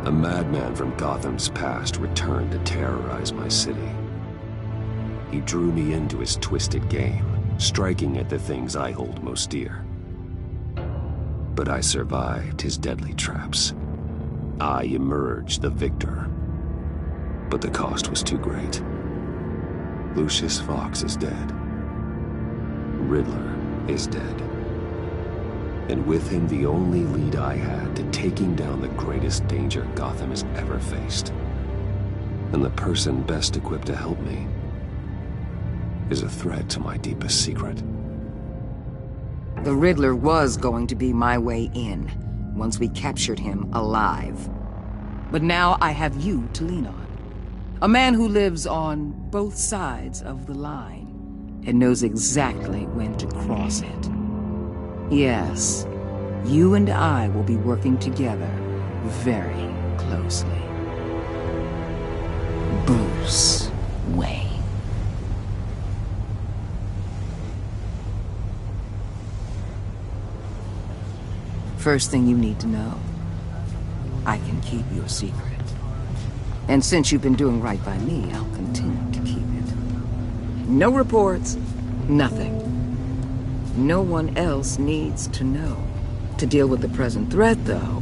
A madman from Gotham's past returned to terrorize my city. He drew me into his twisted game, striking at the things I hold most dear. But I survived his deadly traps. I emerged the victor. But the cost was too great. Lucius Fox is dead. Riddler is dead. And with him, the only lead I had to taking down the greatest danger Gotham has ever faced. And the person best equipped to help me is a threat to my deepest secret. The Riddler was going to be my way in, once we captured him alive. But now I have you to lean on. A man who lives on both sides of the line and knows exactly when to cross it. Yes, you and I will be working together very closely. Bruce Wayne. First thing you need to know, I can keep your secret. And since you've been doing right by me, I'll continue to keep it. No reports, nothing. No one else needs to know. To deal with the present threat, though,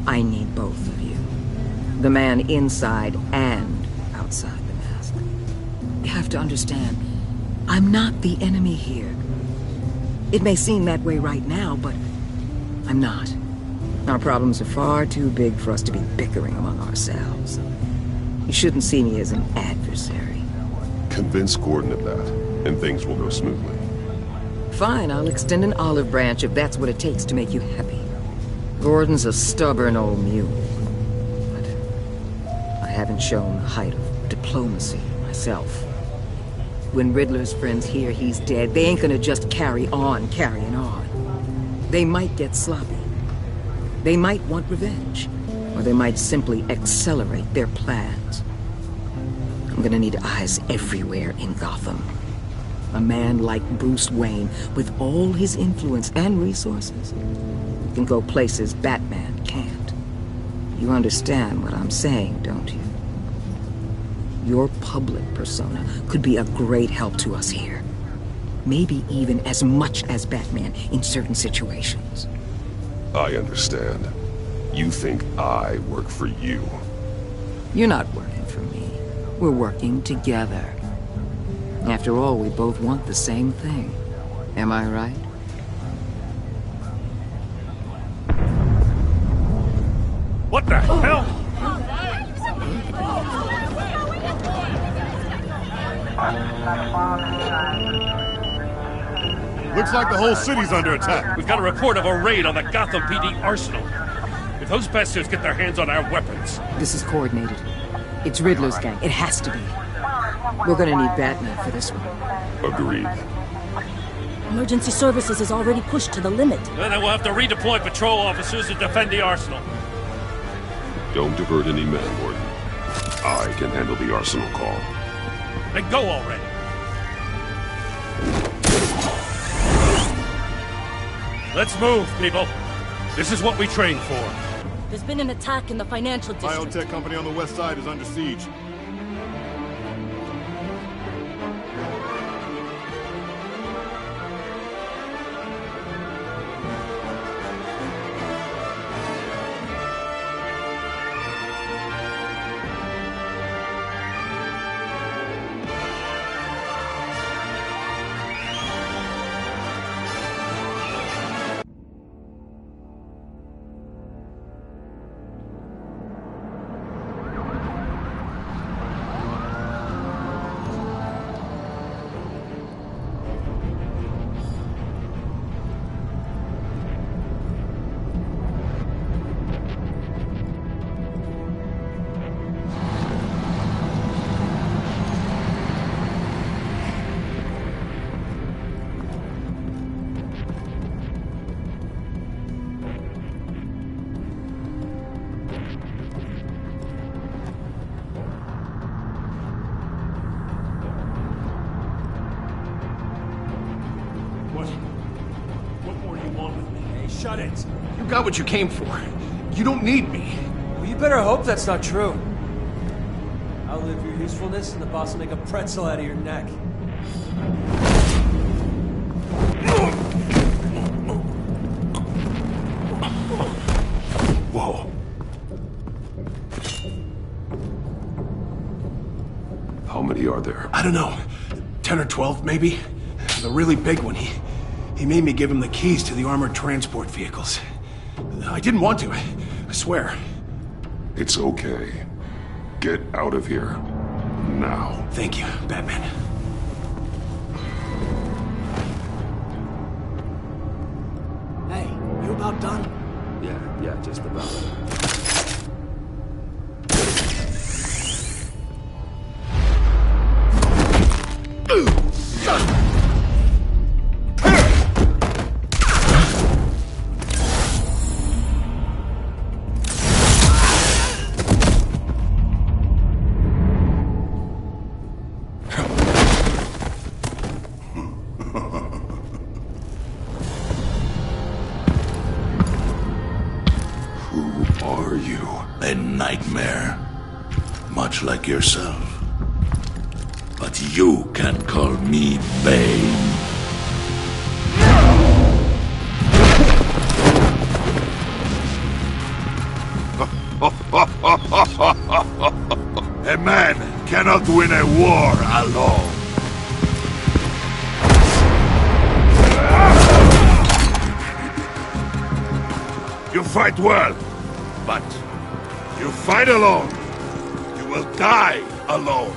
I need both of you. The man inside and outside the mask. You have to understand, I'm not the enemy here. It may seem that way right now, but I'm not. Our problems are far too big for us to be bickering among ourselves. You shouldn't see me as an adversary. Convince Gordon of that, and things will go smoothly. Fine, I'll extend an olive branch if that's what it takes to make you happy. Gordon's a stubborn old mule. But I haven't shown the height of diplomacy myself. When Riddler's friends hear he's dead, they ain't gonna just carry on carrying on. They might get sloppy. They might want revenge. Or they might simply accelerate their plans. I'm gonna need eyes everywhere in Gotham. A man like Bruce Wayne, with all his influence and resources, can go places Batman can't. You understand what I'm saying, don't you? Your public persona could be a great help to us here. Maybe even as much as Batman in certain situations. I understand. You think I work for you. You're not working for me. We're working together. After all, we both want the same thing. Am I right? What the hell? Looks like the whole city's under attack. We've got a report of a raid on the Gotham PD arsenal. If those bastards get their hands on our weapons... This is coordinated. It's Riddler's gang. It has to be. We're gonna need Batman for this one. Agreed. Emergency services is already pushed to the limit. Then we'll have to redeploy patrol officers to defend the arsenal. Don't divert any men, Gordon. I can handle the arsenal call. Then go already. Let's move, people. This is what we trained for. There's been an attack in the financial district. Biotech company on the west side is under siege. What more do you want with me? Shut it. You got what you came for. You don't need me. Will You better hope that's not true. Outlive your usefulness, and the boss will make a pretzel out of your neck. Whoa. How many are there? I don't know. 10 or 12, maybe? The really big one, he made me give him the keys to the armored transport vehicles. I didn't want to, I swear. It's okay. Get out of here. Now. Thank you, Batman. Hey, you about done? Yeah, just about. Who are you? A nightmare. Much like yourself. But you can call me Bane. A man cannot win a war alone. You fight well, but you fight alone. You will die alone.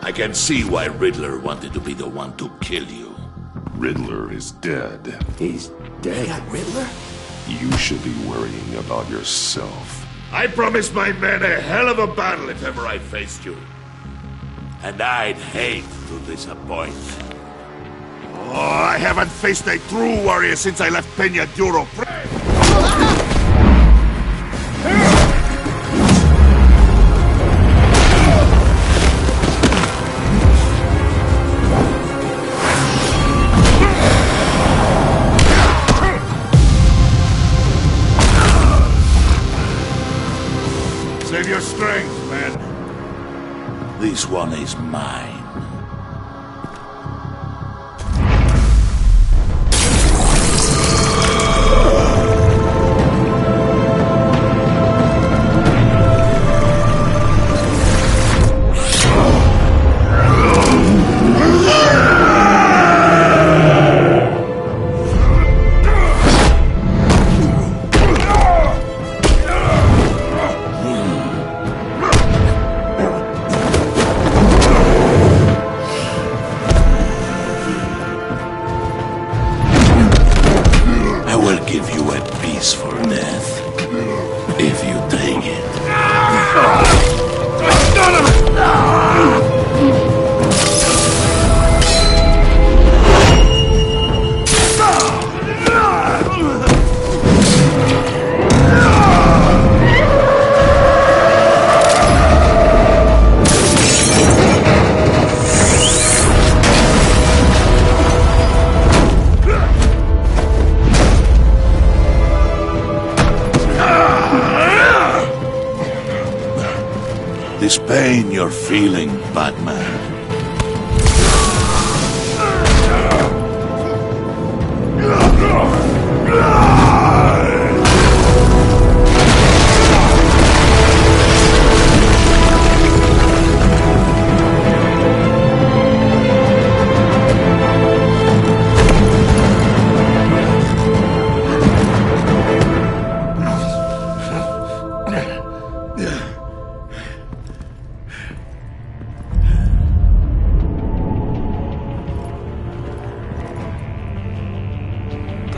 I can see why Riddler wanted to be the one to kill you. Riddler is dead. He's dead. Got Riddler? You should be worrying about yourself. I promised my men a hell of a battle if ever I faced you. And I'd hate to disappoint. Oh, I haven't faced a true warrior since I left Peña Duro. Save your strength, man. This one is mine. Give you a piece for death, if you take it. This pain you're feeling, Batman.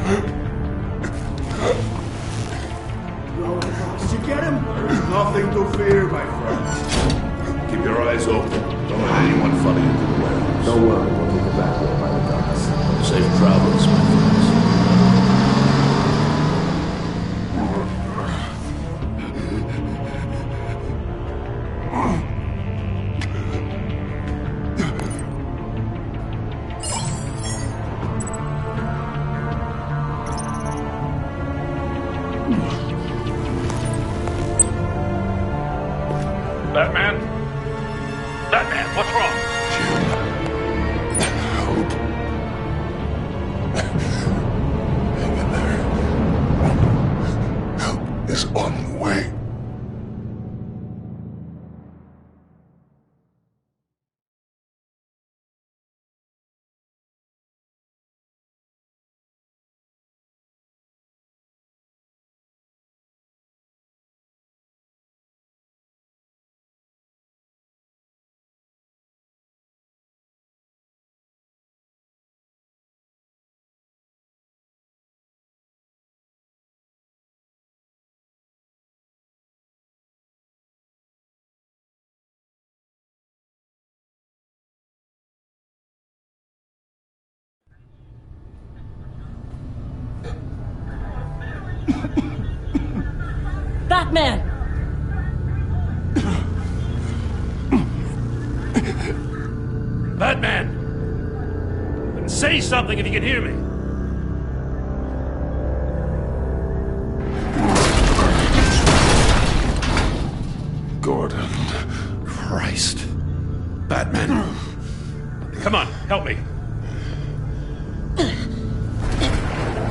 Huh? Batman? Batman, what's wrong? Help. Hang in there. Help is on the way. Batman! Batman! Say something if you can hear me. Gordon. Christ. Batman. Come on, help me.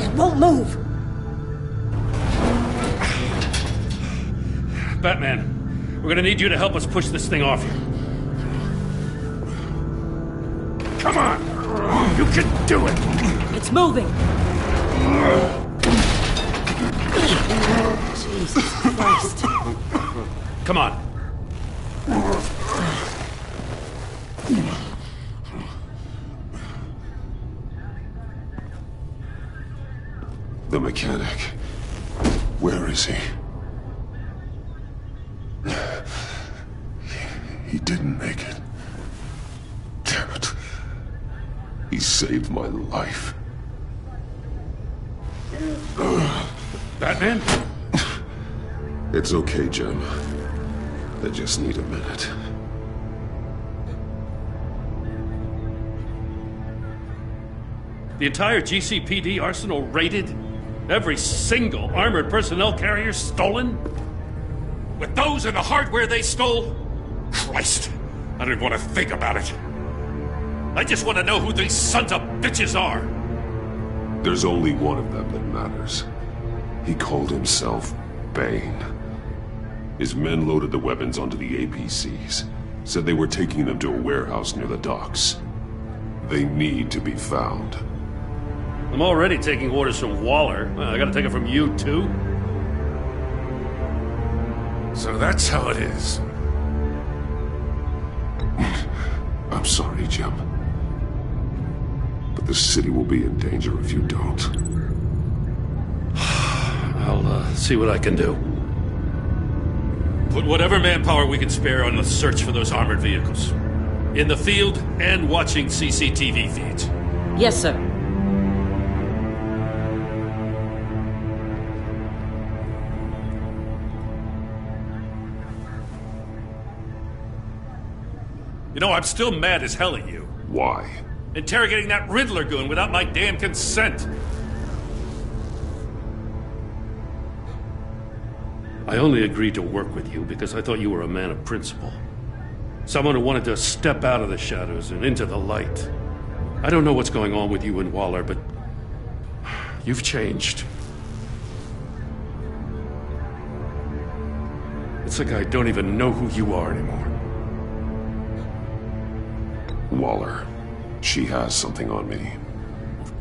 It won't move! Batman, we're gonna need you to help us push this thing off you. Come on! You can do it! It's moving! Jesus Christ. Come on. The mechanic. Where is he? He didn't make it. Damn it. He saved my life. Batman? It's okay, Jim. I just need a minute. The entire GCPD arsenal raided? Every single armored personnel carrier stolen? With those and the hardware they stole? Christ, I don't even want to think about it. I just want to know who these sons of bitches are. There's only one of them that matters. He called himself Bane. His men loaded the weapons onto the APCs. Said they were taking them to a warehouse near the docks. They need to be found. I'm already taking orders from Waller. Well, I gotta take it from you, too? So that's how it is. I'm sorry, Jim. But the city will be in danger if you don't. I'll see what I can do. Put whatever manpower we can spare on the search for those armored vehicles. In the field and watching CCTV feeds. Yes, sir. You know, I'm still mad as hell at you. Why? Interrogating that Riddler goon without my damn consent. I only agreed to work with you because I thought you were a man of principle. Someone who wanted to step out of the shadows and into the light. I don't know what's going on with you and Waller, but you've changed. It's like I don't even know who you are anymore. Waller. She has something on me.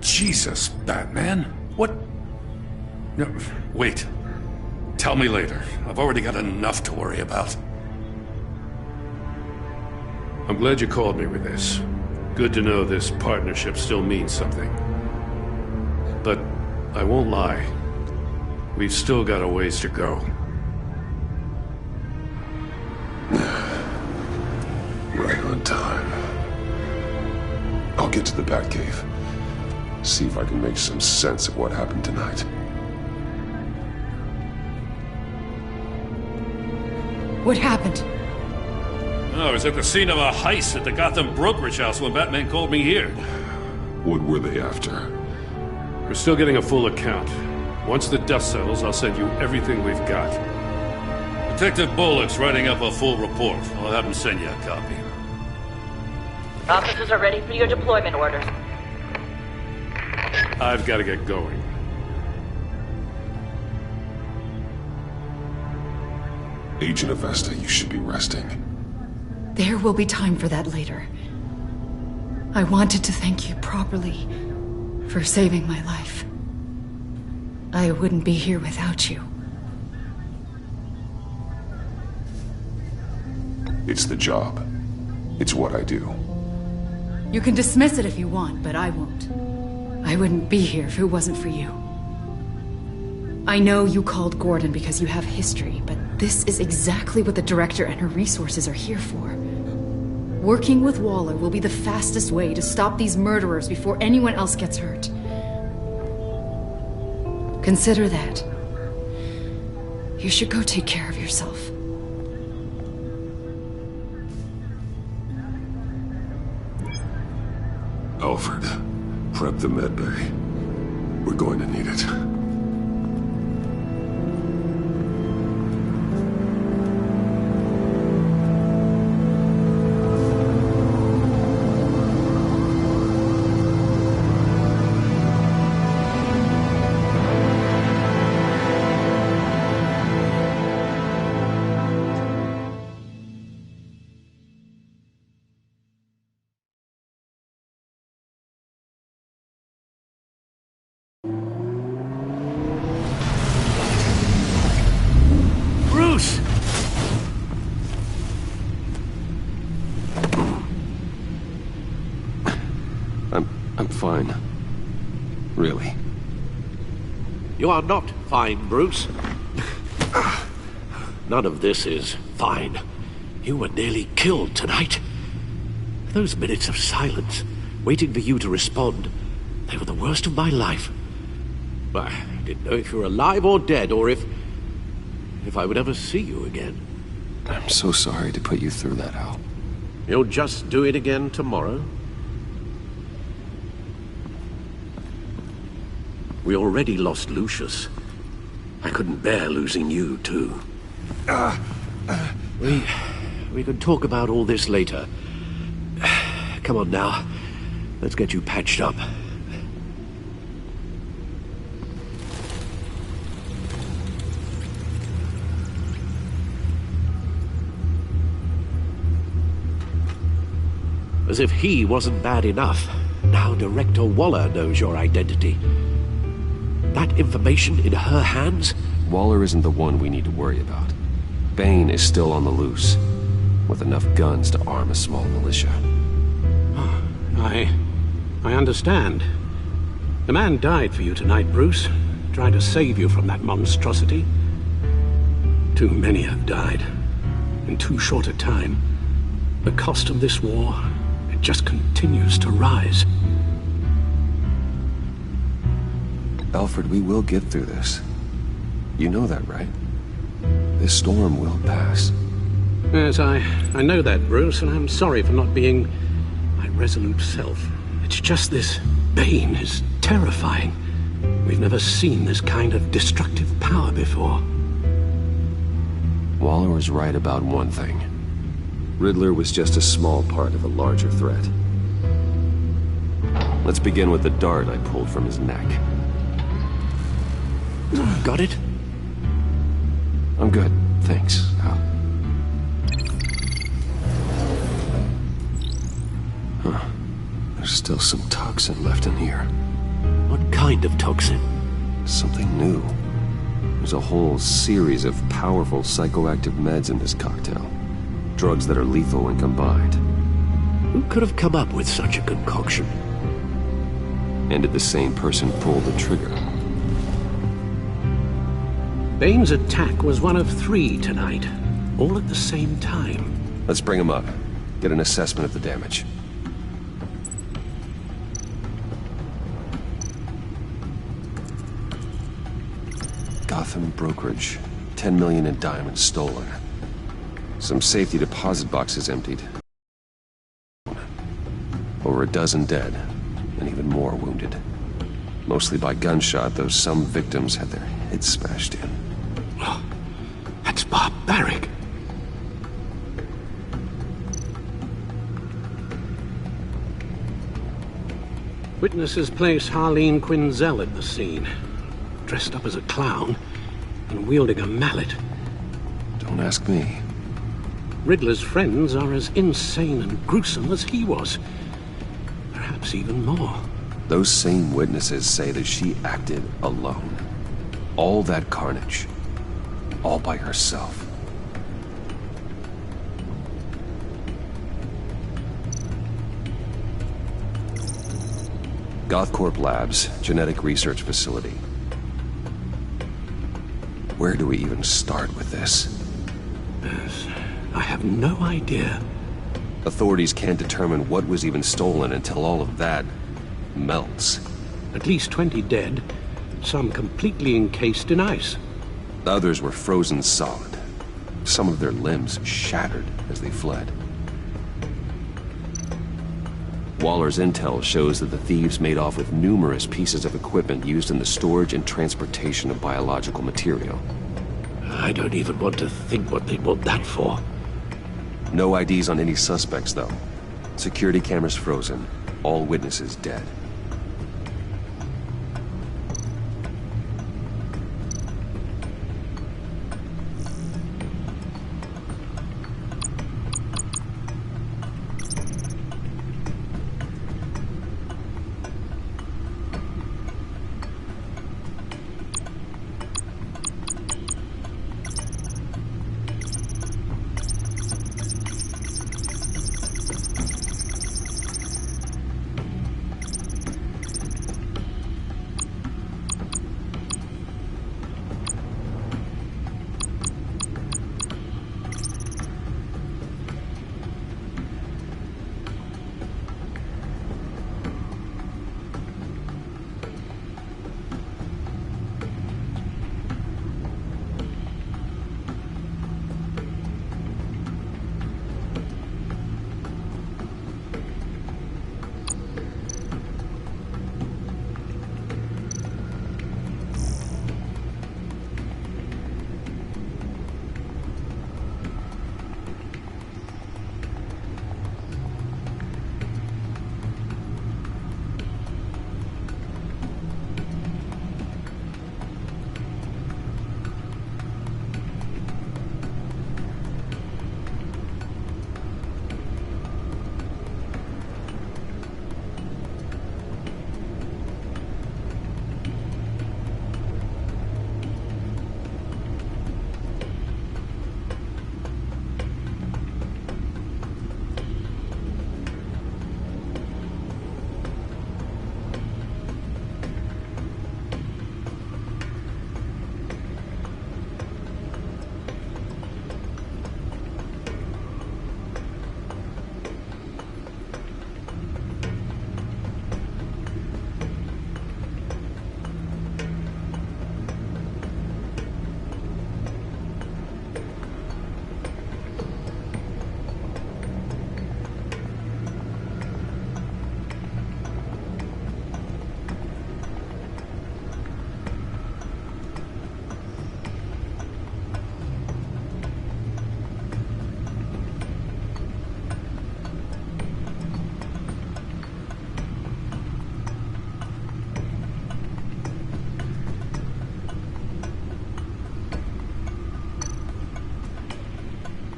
Jesus, Batman. What? No, wait. Tell me later. I've already got enough to worry about. I'm glad you called me with this. Good to know this partnership still means something. But I won't lie. We've still got a ways to go. Right on time. I'll get to the Batcave. See if I can make some sense of what happened tonight. What happened? Oh, I was at the scene of a heist at the Gotham brokerage house when Batman called me here. What were they after? We're still getting a full account. Once the dust settles, I'll send you everything we've got. But Detective Bullock's writing up a full report. I'll have him send you a copy. Officers are ready for your deployment orders. I've got to get going. Agent Avesta, you should be resting. There will be time for that later. I wanted to thank you properly for saving my life. I wouldn't be here without you. It's the job. It's what I do. You can dismiss it if you want, but I won't. I wouldn't be here if it wasn't for you. I know you called Gordon because you have history, but this is exactly what the Director and her resources are here for. Working with Waller will be the fastest way to stop these murderers before anyone else gets hurt. Consider that. You should go take care of yourself. Alfred, prep the medbay. We're going to need it. Bruce! I'm fine. Really. You are not fine, Bruce. None of this is fine. You were nearly killed tonight. Those minutes of silence, waiting for you to respond, they were the worst of my life. I didn't know if you were alive or dead, or if I would ever see you again. I'm so sorry to put you through that, Al. You'll just do it again tomorrow? We already lost Lucius. I couldn't bear losing you, too. We can talk about all this later. Come on now. Let's get you patched up. As if he wasn't bad enough, now Director Waller knows your identity. That information in her hands? Waller isn't the one we need to worry about. Bane is still on the loose, with enough guns to arm a small militia. I understand. The man died for you tonight, Bruce, trying to save you from that monstrosity. Too many have died, in too short a time. The cost of this war, it just continues to rise. Alfred, we will get through this. You know that, right? This storm will pass. Yes, I know that, Bruce, and I'm sorry for not being my resolute self. It's just this Bane is terrifying. We've never seen this kind of destructive power before. Waller was right about one thing. Riddler was just a small part of a larger threat. Let's begin with the dart I pulled from his neck. Got it? I'm good, thanks, Al. Huh. There's still some toxin left in here. What kind of toxin? Something new. There's a whole series of powerful psychoactive meds in this cocktail. Drugs that are lethal when combined. Who could have come up with such a concoction? And did the same person pull the trigger? Bane's attack was one of 3 tonight, all at the same time. Let's bring him up. Get an assessment of the damage. Gotham brokerage. 10 million in diamonds stolen. Some safety deposit boxes emptied. Over a dozen dead, and even more wounded. Mostly by gunshot, though some victims had their heads smashed in. At That's barbaric. Witnesses place Harleen Quinzel at the scene, dressed up as a clown and wielding a mallet. Don't ask me. Riddler's friends are as insane and gruesome as he was. Perhaps even more. Those same witnesses say that she acted alone. All that carnage. All by herself. Gothcorp Labs, genetic research facility. Where do we even start with this? Yes, I have no idea. Authorities can't determine what was even stolen until all of that melts. At least 20 dead, some completely encased in ice. Others were frozen solid. Some of their limbs shattered as they fled. Waller's intel shows that the thieves made off with numerous pieces of equipment used in the storage and transportation of biological material. I don't even want to think what they'd want that for. No IDs on any suspects, though. Security cameras frozen. All witnesses dead.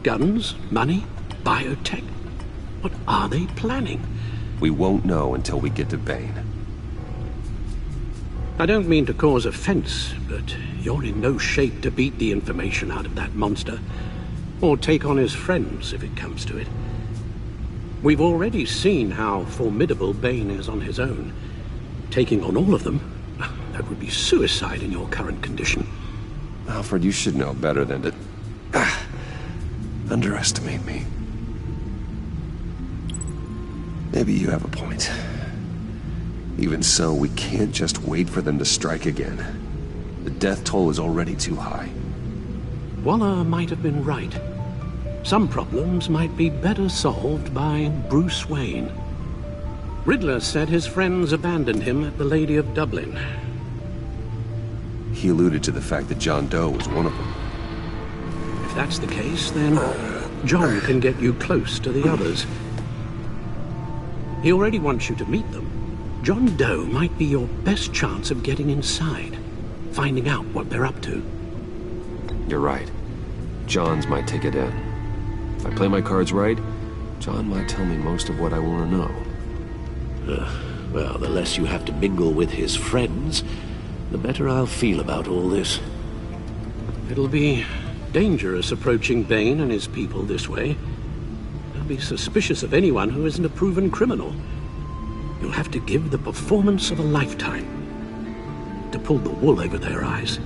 Guns? Money? Biotech? What are they planning? We won't know until we get to Bane. I don't mean to cause offense, but you're in no shape to beat the information out of that monster, or take on his friends if it comes to it. We've already seen how formidable Bane is on his own. Taking on all of them, that would be suicide in your current condition. Alfred, you should know better than to underestimate me. Maybe you have a point. Even so, we can't just wait for them to strike again. The death toll is already too high. Waller might have been right. Some problems might be better solved by Bruce Wayne. Riddler said his friends abandoned him at the Lady of Dublin. He alluded to the fact that John Doe was one of them. If that's the case, then John can get you close to the others. He already wants you to meet them. John Doe might be your best chance of getting inside, finding out what they're up to. You're right. John's my ticket in. If I play my cards right, John might tell me most of what I want to know. Well, the less you have to mingle with his friends, the better I'll feel about all this. It'll be dangerous approaching Bane and his people this way. They'll be suspicious of anyone who isn't a proven criminal. You'll have to give the performance of a lifetime to pull the wool over their eyes.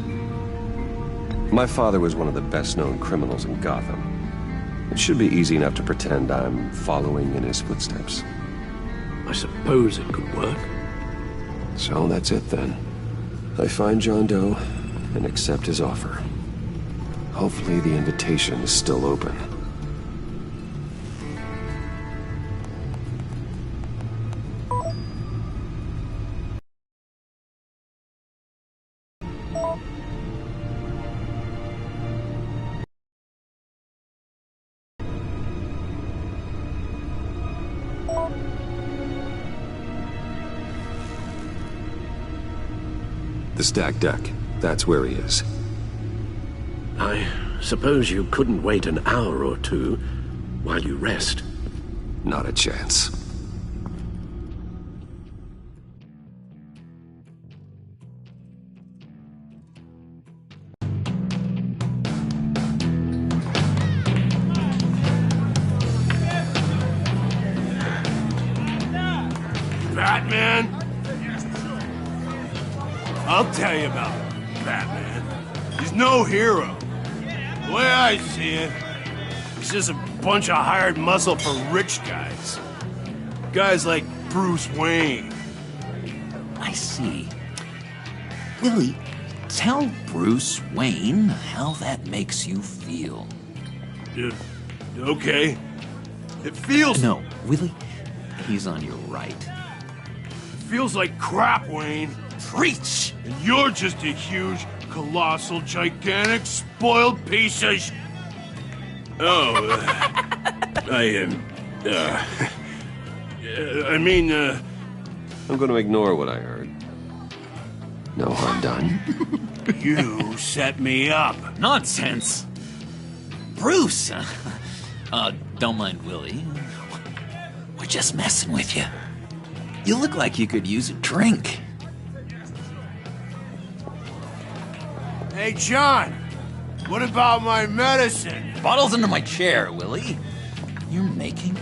My father was one of the best-known criminals in Gotham. It should be easy enough to pretend I'm following in his footsteps. I suppose it could work. So that's it then. I find John Doe and accept his offer. Hopefully the invitation is still open. The stacked deck. That's where he is. I suppose you couldn't wait an hour or two while you rest? Not a chance. Batman? I'll tell you about Batman. He's no hero. The way I see it, he's just a bunch of hired muscle for rich guys. Guys like Bruce Wayne. I see. Willie, tell Bruce Wayne how that makes you feel. Okay. It feels... No, Willie, he's on your right. It feels like crap, Wayne. Preach! And you're just a huge, colossal, gigantic, spoiled piece of I'm gonna ignore what I heard. No harm done. You set me up. Nonsense! Bruce! Don't mind Willie. We're just messing with you. You look like you could use a drink. Hey, John! What about my medicine? Bottle's under my chair, Willie. You're making